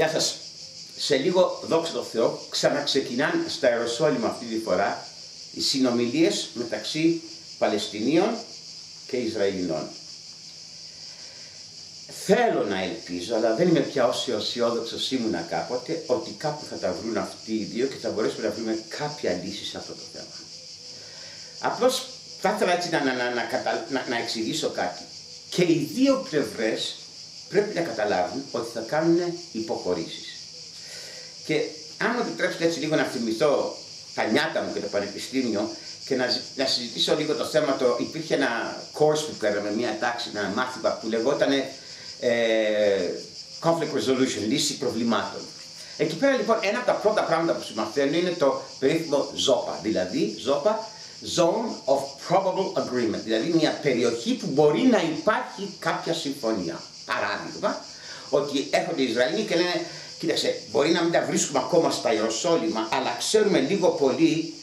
Γεια σας. Σε λίγο, δόξα τω Θεώ, ξαναξεκινάνε στα Ιεροσόλυμα αυτή τη φορά οι συνομιλίες μεταξύ Παλαιστινίων και Ισραηλινών. Θέλω να ελπίζω, αλλά δεν είμαι πια όσο αισιόδοξος ήμουνα κάποτε, ότι κάπου θα τα βρουν αυτοί οι δύο και θα μπορέσουμε να βρούμε κάποια λύση σε αυτό το θέμα. Απλώς θα ήθελα έτσι να εξηγήσω κάτι. Και οι δύο πλευρές πρέπει να καταλάβουν ότι θα κάνουν υποχωρήσεις. Και αν μου επιτρέψετε έτσι λίγο να θυμηθώ τα νιάτα μου και το πανεπιστήμιο και να συζητήσω λίγο το θέμα, υπήρχε ένα course που κάναμε, μια τάξη, ένα μάθημα που λεγόταν conflict resolution, λύση προβλημάτων. Εκεί πέρα λοιπόν ένα από τα πρώτα πράγματα που σου μαθαίνουν είναι το περίφημο ZOPA, δηλαδή ZOPA, Zone of Probable Agreement, δηλαδή μια περιοχή που μπορεί να υπάρχει κάποια συμφωνία. Παράδειγμα, ότι έρχονται οι Ισραηλοί και λένε, κοίταξε, μπορεί να μην τα βρίσκουμε ακόμα στα Ιεροσόλυμα, αλλά ξέρουμε λίγο πολύ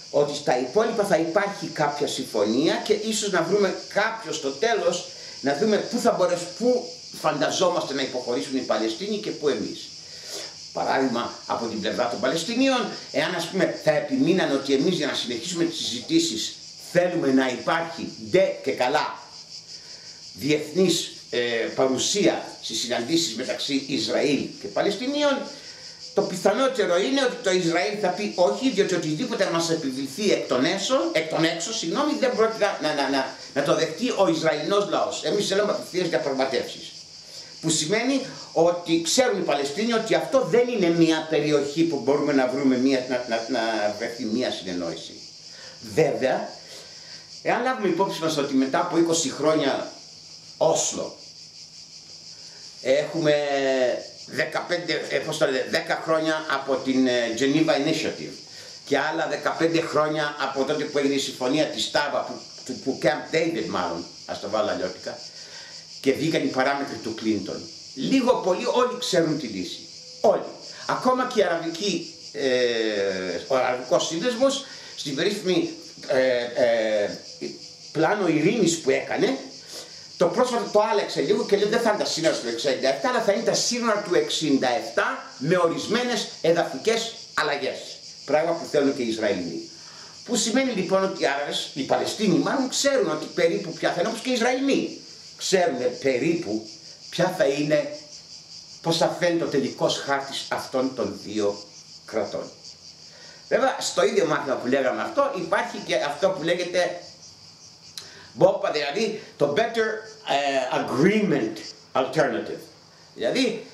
ότι στα υπόλοιπα θα υπάρχει κάποια συμφωνία και ίσως να βρούμε κάποιο στο τέλος, να δούμε πού φανταζόμαστε να υποχωρήσουν οι Παλαιστίνοι και πού εμείς. Παράδειγμα, από την πλευρά των Παλαιστινίων, εάν ας πούμε θα επιμείναν ότι εμείς για να συνεχίσουμε τις συζητήσεις θέλουμε να υπάρχει ντε και καλά διεθνής παρουσία στις συναντήσεις μεταξύ Ισραήλ και Παλαιστινίων, το πιθανότερο είναι ότι το Ισραήλ θα πει όχι, διότι οτιδήποτε μας επιβληθεί εκ των έξω, δεν πρόκειται να το δεχτεί ο Ισραηλινός λαός. Εμείς θέλουμε απευθείας διαπραγματεύσεις. Που σημαίνει ότι ξέρουν οι Παλαιστίνοι ότι αυτό δεν είναι μια περιοχή που μπορούμε να βρούμε να βρεθεί μια συνεννόηση. Βέβαια, εάν λάβουμε υπόψη μας ότι μετά από 20 χρόνια Όσλο έχουμε 10 χρόνια από την Geneva Initiative και άλλα 15 χρόνια από τότε που έγινε η συμφωνία της Τάβα, που Camp David μάλλον, ας το βάλω αλλιώτικα, και βγήκαν οι παράμετροι του Κλίντον. Λίγο πολύ όλοι ξέρουν τη λύση. Όλοι. Ακόμα και ο Αραβικός Σύνδεσμος στην περίφημη πλάνο ειρήνης που έκανε, το πρόσφατο το άλλαξε λίγο και λέει δεν θα είναι τα σύνορα του 67, αλλά θα είναι τα σύνορα του 67 με ορισμένες εδαφικές αλλαγές. Πράγμα που θέλουν και οι Ισραηλινοί. Που σημαίνει λοιπόν ότι οι Άραβες, οι Παλαιστίνοι μάλλον ξέρουν ότι περίπου ποια θα είναι, όπως και οι Ισραηλινοί ξέρουν περίπου ποια θα είναι, πώς θα φαίνεται ο τελικός χάρτης αυτών των δύο κρατών. Βέβαια στο ίδιο μάθημα που λέγαμε αυτό υπάρχει και αυτό που λέγεται BOPA, δηλαδή το Better Agreement Alternative. Δηλαδή,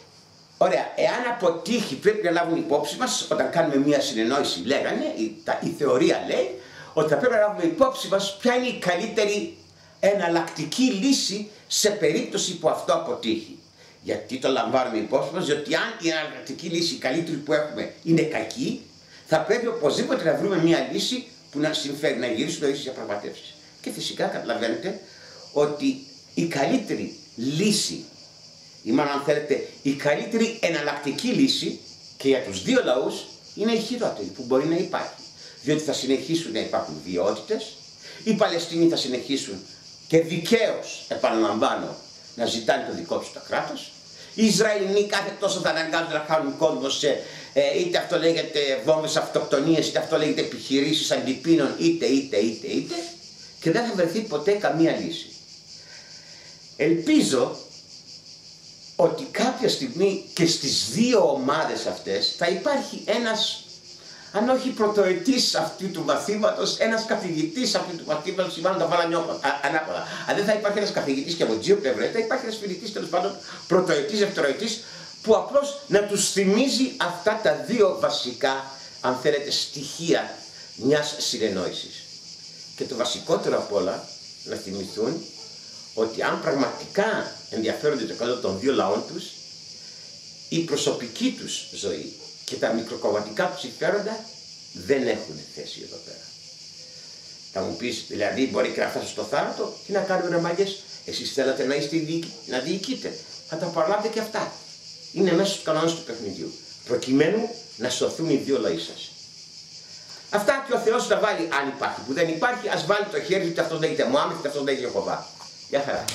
ωραία, εάν αποτύχει πρέπει να λάβουμε υπόψη μας, όταν κάνουμε μια συνεννόηση λέγανε, η θεωρία λέει, ότι θα πρέπει να λάβουμε υπόψη μας ποια είναι η καλύτερη εναλλακτική λύση σε περίπτωση που αυτό αποτύχει. Γιατί το λαμβάνουμε υπόψη μας, διότι αν η εναλλακτική λύση, η καλύτερη που έχουμε, είναι κακή, θα πρέπει οπωσδήποτε να βρούμε μια λύση που να συμφέρει, να γυρίσουμε ίσως για πραγματεύσεις. Και φυσικά καταλαβαίνετε ότι η καλύτερη λύση, ή μάλλον αν θέλετε, η καλύτερη εναλλακτική λύση και για τους δύο λαούς είναι η χειρότερη που μπορεί να υπάρχει. Διότι θα συνεχίσουν να υπάρχουν βιαιότητες, οι Παλαιστίνοι θα συνεχίσουν και δικαίως, επαναλαμβάνω, να ζητάνε το δικό τους το κράτος. Οι Ισραηλινοί κάθε τόσο θα αναγκάζονται να κάνουν κόσμο σε είτε αυτό λέγεται βόμβες αυτοκτονίες, είτε αυτό λέγεται επιχειρήσεις αντιπίνων, είτε. Και δεν θα βρεθεί ποτέ καμία λύση. Ελπίζω ότι κάποια στιγμή και στις δύο ομάδες αυτές θα υπάρχει ένας, αν όχι πρωτοετής αυτού του μαθήματος, ένας καθηγητής αυτού του μαθήματος, μάλλον τα βάλα ανάποδα. Αν δεν θα υπάρχει ένας καθηγητής και από τις δύο πλευρές, θα υπάρχει ένας φοιτητής, τέλος πάντων, πρωτοετής, δευτεροετής, που απλώς να τους θυμίζει αυτά τα δύο βασικά, αν θέλετε, στοιχεία μιας συνεννόησης. Και το βασικότερο απ' όλα, να θυμηθούν ότι αν πραγματικά ενδιαφέρονται το καλό των δύο λαών τους, η προσωπική τους ζωή και τα μικροκομματικά τους συμφέροντα δεν έχουν θέση εδώ πέρα. Θα μου πεις, δηλαδή μπορεί και να φτάσω στο θάνατο, τι να κάνουμε ρε μάγκες, εσείς θέλατε να διοικείτε, θα τα παραλάβετε και αυτά. Είναι μέσα στους κανόνες του παιχνιδιού, προκειμένου να σωθούν οι δύο λαοί σας. Αυτά και ο Θεός τα βάλει, αν υπάρχει. Που δεν υπάρχει, ας βάλει το χέρι του, είτε αυτό λέγεται Μωάμεθ, είτε αυτό λέγεται Ιεχωβά. Γεια χαρά.